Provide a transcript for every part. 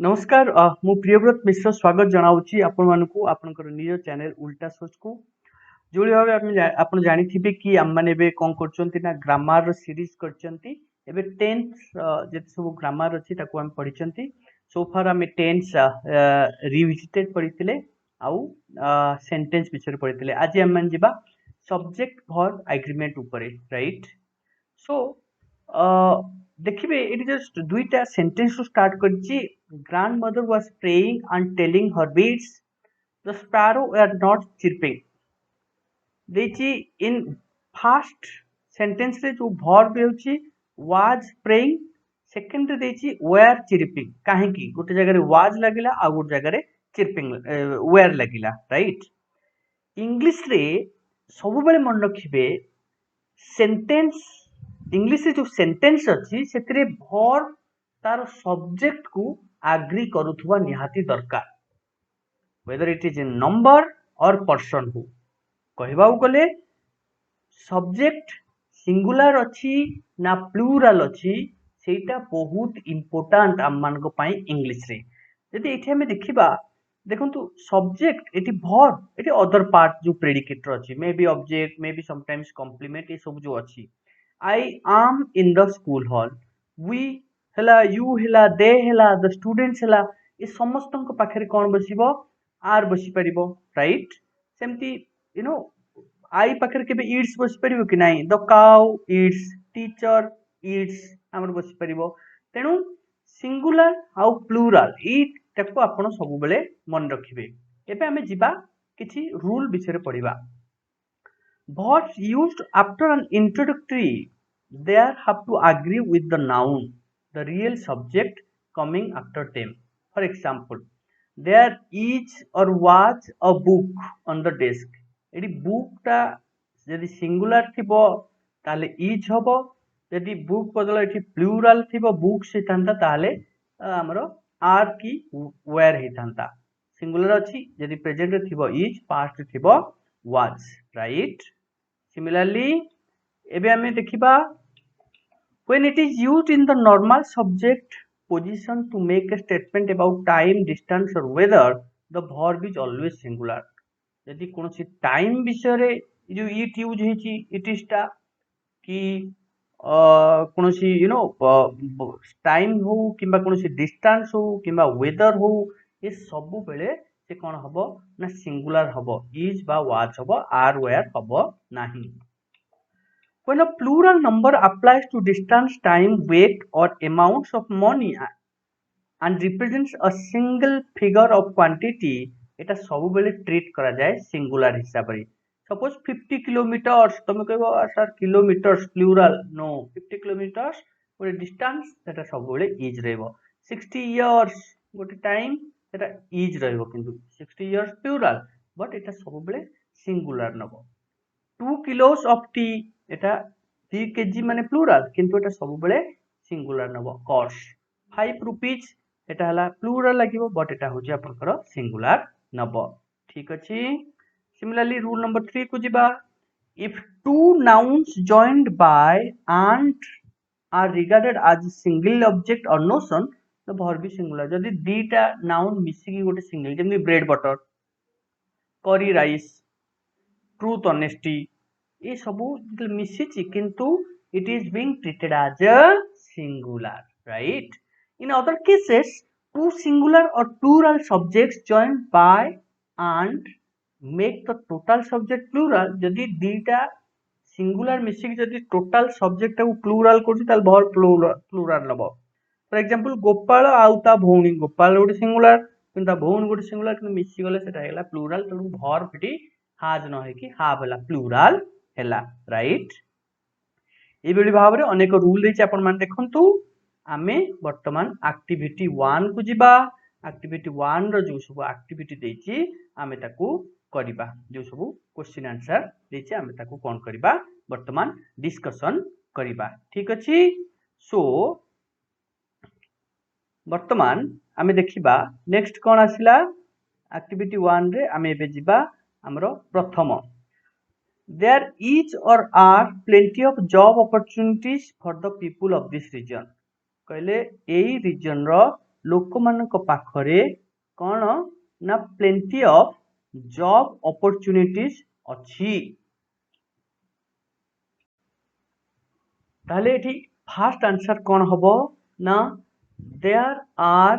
नमस्कार मु प्रियव्रत मिश्र स्वागत जनाऊँगी आपण मानकु आपनकर निज चैनल उल्टा सोच को जो भाव आप जानी कि आम मैंने कौन कर ग्रामर सीरीज करछंती एबे टेंस जे सब ग्रामर अच्छी आम पढ़ी सो फार आम टेंस रिविजिटेड पढ़ी आउ सेंटेंस विषय पढ़ी आज आम मैंने जा सब्जेक्ट वर्ब एग्रीमेंट उपरे राइट सो देखिए ये जस्ट दुईटा सेंटेंस स्टार्ट करछि grandmother was praying and telling her beads the sparrow are not chirping देछि इन फर्स्ट सेंटेंस रे जो वर्ब हेउछि वाज प्रेइंग सेकंड रे देछि वेयर चिर्पिंग काहे कि गोटे जगह रे वाज लागिला आ गोटे जगह रे चिर्पिंग वेयर लागिला राइट इंग्लिश रे सब बेले मन रखिबे सेंटेंस इंग्लिश रे जो सेंटेंस अच्छी से वर्ब तार सब्जेक्ट को एग्री करुथुवा निहाती दरकार whether it is a number और पर्सन हो कहबा गले सब्जेक्ट सिंगुलर अच्छी ना प्लूराल अच्छी सेटा बहुत इंपोर्टेंट आम मान इंग्लिश रे यदि एठी हमें देखिबा देखंतु सब्जेक्ट एटी वर्ब एटी अदर पार्ट जो प्रेडिकेटर अच्छी may be object may be sometimes complement ये सब जो अच्छी I am in the school hall. We हला you हला they हला the students हला ये समस्तଙ୍କ पाखरे कोन बसिबो आर बसि परिबो राइट सेमती यू नो आई पाखरे केबे ईट्स बसि परिबो कि नाही the cow Yeats teacher Yeats हमर बसि परिबो तेनु सिंगुलर आउ प्लूराल ई ताको आपण सब बेले मन रखिबे एबे हमें जिबा किछि रूल विषय पढिबा Verbs used after an introductory, there have to agree with the noun, the real subject coming after them. For example, there is or was a book on the desk. Eighty book टा यदि singular थिबो ताले is हबो यदि book बदला eighty plural थिबो books हे थांता ताले हमरो are की were हे थांता singular अछि यदि present थिबो is past थिबो was right. Similarly, एबे हमें देखिबा when it is used in the normal subject position to make a statement about time, distance or weather, the verb is always singular. यदि कोनोसी time विषय रे जो इट यूज हेची इट इज टा कि कोनोसी यू नो टाइम हो किंबा कोनोसी डिस्टेंस हो किंबा वेदर हो ये सब बेले से कौन हबो ना सिंगुलर हबो इज बा वाज हबो आर वेयर हबो नाही when a plural number applies to distance time weight or amounts of money and represents a single figure of quantity एटा सब बेले ट्रीट करा जाए सिंगुलर हिसाब रे सपोज 50 किलोमीटर्स तुम कहबो sir kilometres plural no 50 kilometres गोटे डिस्टेंस सेटा सब बेले इज रहबो 60 इयर्स गोटे टाइम सेटा इज रहबो किंतु 60 इयर्स प्लूरल बट एटा सब बेले singular Nebo 2 किलोस of T Etah 3 KG माने प्लूरल किंतु एटा सब बेले सिंगुलर नबो कॉस्ट 5 रुपीस एटा हला प्लूरल लागिबो बट एटा होजी आपनकर सिंगुलर नबो ठीक अछि सिमिलरली रूल नंबर 3 को जिबा if two nouns joined by and are regarded as a single object or notion the verb is singular जदि दीटा नाउन मिसी की गोटे सिंगल जेमि bread butter curry rice truth honesty ये सब मिसी किंतु it is being treated as a singular right in other cases two singular or plural subjects joined by and make the total subject plural जदि दीटा singular मिसिक जदि total subject को plural करछि ताल verb plural नबो फॉर एग्जांपल गोपाल आउ ता भौणी गोपाल गोटे singular किंतु भौणी गोटे सिंगुलर किंतु मिसी गले सेटा हेला प्लूराल तणु वर्ब एटी हाज न है कि हाव हेला प्लूराल हेला राइट ए बेली भाव रे अनेक रूल देछि आपण मान देखंतु आमे वर्तमान एक्टिविटी 1 को जिबा एक्टिविटी 1 रो जो सब एक्टिविटी देछि आमे ताकू करिबा जो सब क्वेश्चन आंसर देछि आमे ताकू कोन करिबा वर्तमान डिस्कशन करिबा ठीक अछि सो वर्तमान आमे देखिबा नेक्स्ट कोन आसिला एक्टिविटी 1 रे आमे एबे जिबा हमरो प्रथम there is or are plenty of job opportunities for the people of this region कहले एई रीजन रो ଲୋକମାନଙ୍କ ପାଖରେ କ'ଣ ନା plenty of job opportunities ଅଛି। ताहले एठी फास्ट आंसर कौन हबो ना there are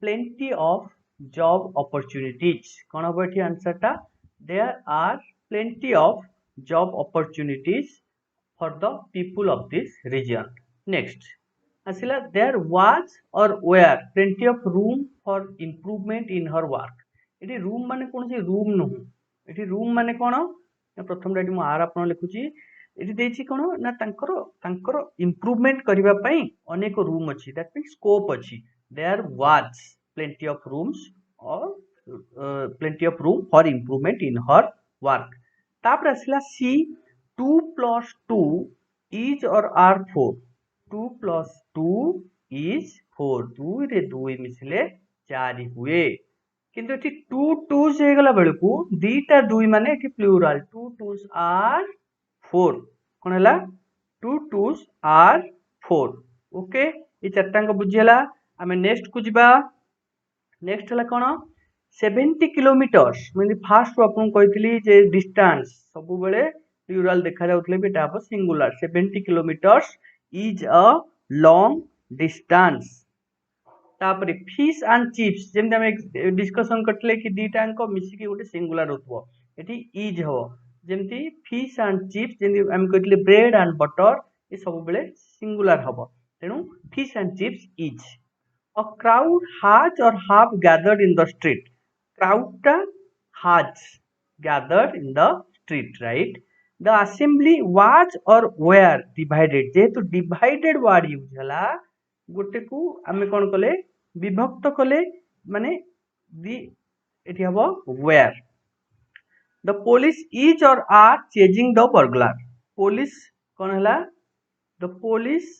plenty of job opportunities कौन हबो एठी आंसर टा there are plenty of job opportunities for the people of this region। next आसिला there was or were plenty of room for improvement in her work। एठी room माने कोन से room नुहु एठी room माने कोन प्रथम एठी मु आर आपण लिखुची एठी देछि कोन ना तांकर इम्प्रूवमेंट करिवा पई अनेक रूम अछि दैट मीन्स स्कोप अछि there was plenty of rooms or plenty of room for improvement in her work। तापर आसिला सी 2 plus 2 is or are 4 2 plus 2 is 4 2 रे 2 मिसले 4 हुए किंतु एठी 2 2s हे गला बेलकू दीटा 2 माने एठी प्लुराल 2 2s are 4 कोन हला 2 2s are 4 ओके ए चारटांग बुझियला हमें नेक्स्ट को जिबा नेक्स्ट हला कोन 70 किलोमीटर्स म्हणजे फास्ट आपन कहितली जे डिस्टेंस सब बेले प्लुराल देखा जाउतले बे टाप singular 70 kilometres is a long distance. तापरे फिश एंड चिप्स जेमते हम डिस्कशन करतले कि दीटा अंक मिसी कि गोटे सिंगुलर होतबो एठी इज हो जेमती फिश एंड चिप्स जेमती हम कहतले ब्रेड एंड बटर ए सब बेले सिंगुलर हबो तेनु fish and chips is. A crowd has or have gathered in the street crowd टा has gathered in the street right. The assembly was or were divided जेहेतु डिवाइडेड वर्ड यूज हला गोटे को आमे कोन कले विभक्त कले माने दी एठी हबो were. The police is or are chasing the burglar police कोन हला the police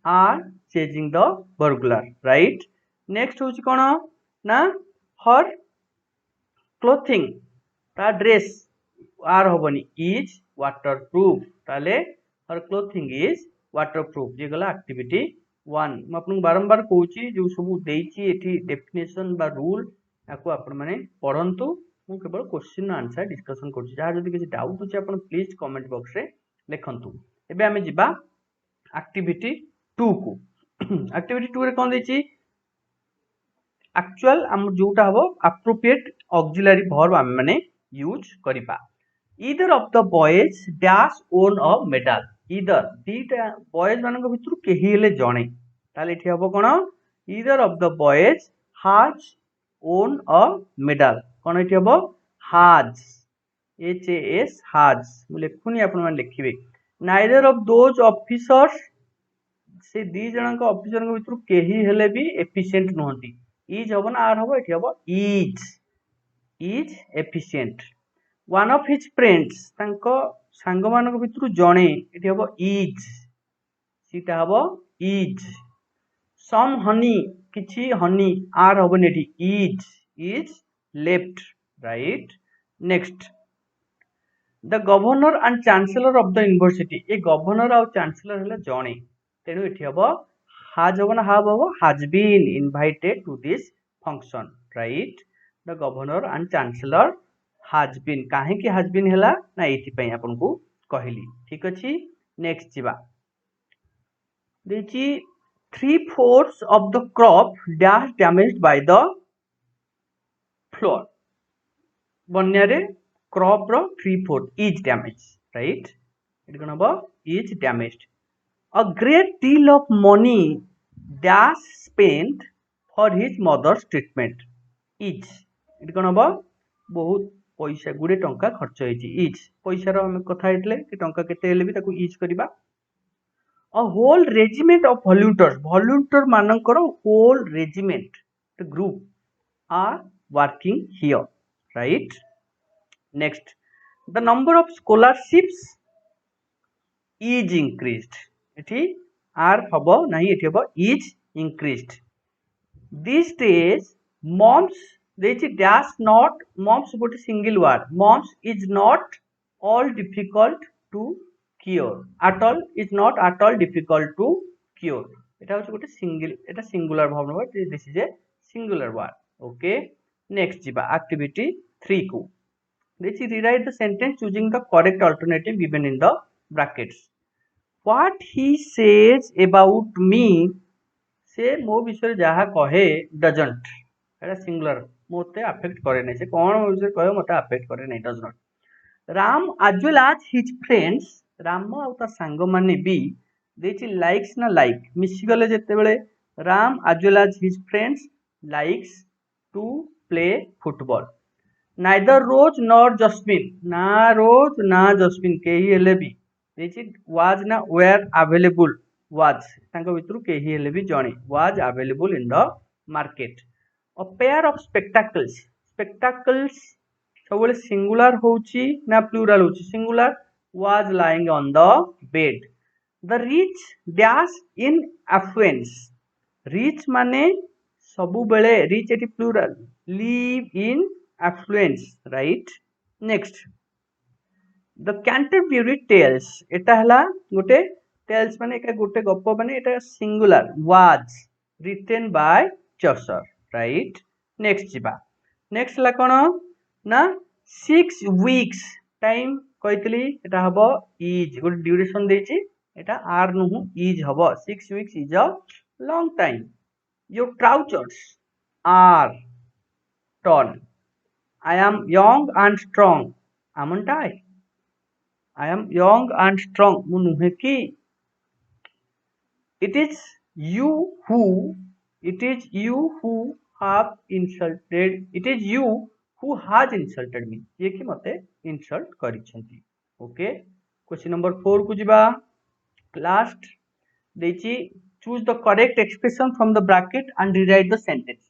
are chasing the burglar right. Next होची कोन ना हर क्लोथिंग ता ड्रेस आर होबनी इज वाटरप्रूफ ताले हर क्लोथिंग इज वाटरप्रूफ जे गला एक्टिविटी 1 म आपन बारंबार कहूची जो सब देइची एठी डेफिनेशन बा रूल याको आपन माने पढंतु मु केवल क्वेश्चन आंसर डिस्कशन करछि जहा जदी किछि डाउट होची आपन प्लीज कमेंट बॉक्स रे लिखंतु। एबे हमें जिबा एक्टिविटी 2 को एक्टिविटी 2 रे कोन देछि एक्चुअल हम जोटा हबो एप्रोप्रिएट ऑक्सिलरी वर्ब हम माने यूज करिबा। Either of the boys dash won a medal either दीटा बॉयज मानक भितरु केही हेले जणे ताले एठी हबो कोन either of the boys has won a medal कोन एठी हबो has H A S has मु लेखुनी आपन मान लिखिबे। नाइदर ऑफ दोज ऑफिसर्स से दी जनक ऑफिसर के भितरु केही हेले भी एफिशिएंट नहंती इज हबो ना आर हबो एठी हबो is efficient. One of his friends तांको सांग मानक भितरु जणे एठी हबो इज सीटा हबो इज। सम हनी किछि हनी आर हबो नेठी is left right. Next the governor and chancellor of the university ए गवर्नर और चांसलर हला जणे तेनु एठी हबो हाज हबो ना हाव हबो has been invited to this function right. The governor and chancellor has been काहे कि हैज बीन हला ना एथि पई आपन को कहली ठीक अछि। नेक्स्ट जिबा देछि 3/4 of the crop dash damaged by the flood बन्या रे क्रॉप रो 3/4 is damaged right इट कोन हबो is damaged। a great deal of money dash spent for his mother's treatment is it कोन हबो बहुत पैसा गुडे टंका खर्च होइची इज पैसा रो हम कथा हेतले कि टंका केते हेले भी ताकू इज करिबा। A whole regiment of volunteer मानकर whole regiment the group are working here right. Next the number of scholarships is increased एठी आर हबो नाही एठी हबो is increased. This days moms देछि डैश नॉट मॉम्स गोटे single word moms is not all difficult to cure at all is not at all difficult to cure एटा होछि गोटे सिंगल एटा singular verb this is a singular one. Okay, next jiba activity 3 ku this is rewrite the sentence choosing the correct alternative given in the brackets. What he says about me, से मो विषय जहाँ कहे doesn't Etah singular मते affect करे नै से कोन मो विषय कहे मते अफेक्ट करे नै does not Ram as well as his friends Ram आ ता सांग माने भी देछि लाइक्स ना लाइक मिसी गले जेते बेले Ram as well as his friends likes to play football. Neither Rose nor Jasmine ना रोज ना जस्मिन केही हेले भी देछि was ना were available was तांको भितरु केही हेले भी जणे was available in the market. A pair of spectacles spectacles सबले सिंगुलर होउची ना प्लुरल होउची singular was lying on the bed. The rich dash in affluence rich माने सबु बेले rich eighty plural live in affluence right. Next the Canterbury Tales एटा हला गोटे tales माने एका गोटे गप्प माने एटा singular was written by Chaucer right. Next जिबा next ला कोन ना 6 weeks टाइम कहितली एटा हबो is गोटे ड्यूरेशन देछि एटा आर नुहु is हबो 6 weeks is a long time. Your trousers are torn. I am young and strong. Aren't I? I am young and strong. मु नुहे की it is you who have insulted it is you who has insulted me ये कि मते insult करिसेंती. Okay question number 4 को जिबा last देछि choose the correct expression from the bracket and rewrite the sentence.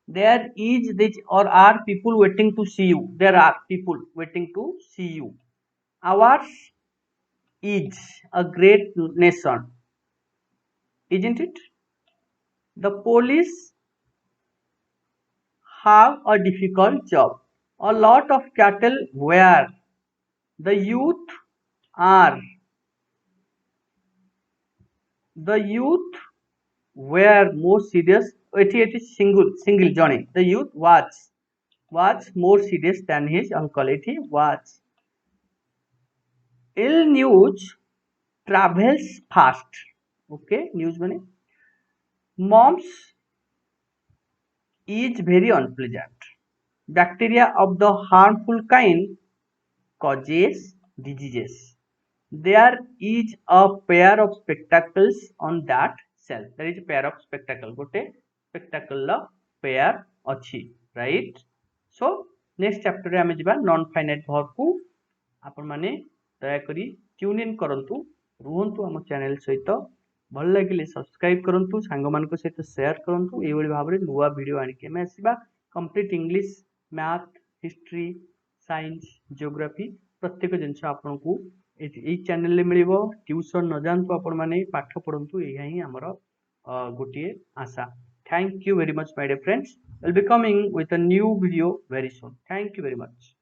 There is this or are people waiting to see you. There are people waiting to see you. Ours is a great nation, isn't it? The police have a difficult job. A lot of cattle were. The youth are. The youth were more serious. It is single Johnny. The youth was more serious than his uncle. It was. Ill news travels fast. Okay, news money. Moms is very unpleasant. Bacteria of the harmful kind causes diseases. There is a pair of spectacles on that shelf. There is a pair of spectacles. गोटे spectacle ला pair अच्छी, right? So next chapter रे आमे जिबा non finite verb को आपण माने दया करी tune in करंतु रुहंतु हम चैनल सहित भल लागिले सब्सक्राइब करंतु सांग मानको सहित शेयर करंतु एई बळी भाबरे नुवा वीडियो आनी के मे आसीबा complete English math history science geography प्रत्येक जिनस आपन को एई चैनल रे मिलिबो. ट्यूशन न जानतु आपण माने पाठ पढंतु एहा ही हमर गोटिए आशा. Thank you very much my dear friends. We'll be coming with a new video very soon. Thank you very much.